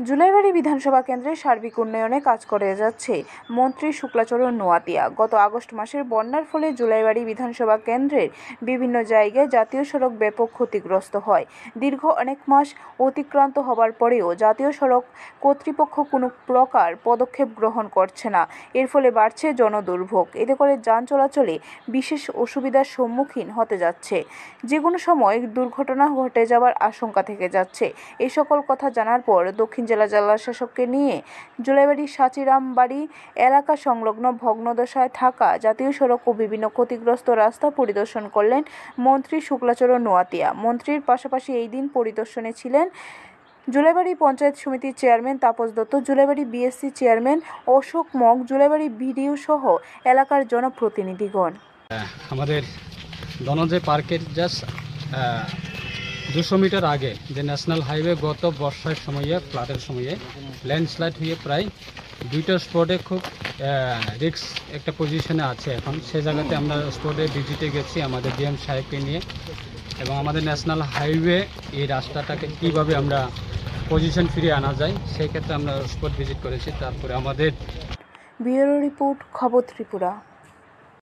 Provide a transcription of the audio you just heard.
জুলাইবাড়ী বিধানসভা কেন্দ্রের সার্বিক উন্নয়নে কাজ করে যাচ্ছে মন্ত্রী শুক্লাচরণ নোয়াতিয়া। গত আগস্ট মাসের বন্যার ফলে জুলাইবাড়ী বিধানসভা কেন্দ্রের বিভিন্ন জায়গায় জাতীয় সড়ক ব্যাপক ক্ষতিগ্রস্ত হয়। দীর্ঘ অনেক মাস অতিক্রান্ত হবার পরেও জাতীয় সড়ক কর্তৃপক্ষ কোনো প্রকার পদক্ষেপ গ্রহণ করছে না। এর ফলে বাড়ছে জনদুর্ভোগ। এতে করে যান চলাচলে বিশেষ অসুবিধার সম্মুখীন হতে যাচ্ছে। যে কোনো সময় দুর্ঘটনা ঘটে যাওয়ার আশঙ্কা থেকে যাচ্ছে। এই সকল কথা জানার পর দক্ষিণ জেলা জেলাশাসককে নিয়ে জুলাইবাড়ী সাচিরামবাড়ী এলাকা সংলগ্ন ভগ্নদশায় থাকা জাতীয় সড়ক ও বিভিন্ন ক্ষতিগ্রস্ত রাস্তা পরিদর্শন করলেন মন্ত্রী শুক্লাচরণ নোয়াতিয়া। মন্ত্রীর পাশাপাশি এই দিন পরিদর্শনে ছিলেন জুলাইবাড়ী পঞ্চায়েত সমিতির chairman Tapas Dutta, Julaibari BSC chairman Ashok মগ, জুলাইবাড়ী ভিডিও সহ এলাকার জনপ্রতিনিধিগণ। আমাদের ধনঞ্জয় পার্কের জাস্ট 200 মিটার আগে যে ন্যাশনাল হাইওয়ে গত বর্ষার সময়ে ফ্লাডের সময়ে ল্যান্ডস্লাইড হয়ে প্রায় 2টা স্পটে খুব রিস্ক একটা পজিশনে আছে এখন। সে জায়গাতে আমরা স্পটে ভিজিটে গেছি আমাদের ডিএম সাহেবকে নিয়ে, এবং আমাদের ন্যাশনাল হাইওয়ে এই রাস্তাটাকে কীভাবে আমরা পজিশন ফিরিয়ে আনা যায় সেই ক্ষেত্রে আমরা স্পট ভিজিট করেছি। তারপরে আমাদের ব্যুরো রিপোর্ট, খবর ত্রিপুরা।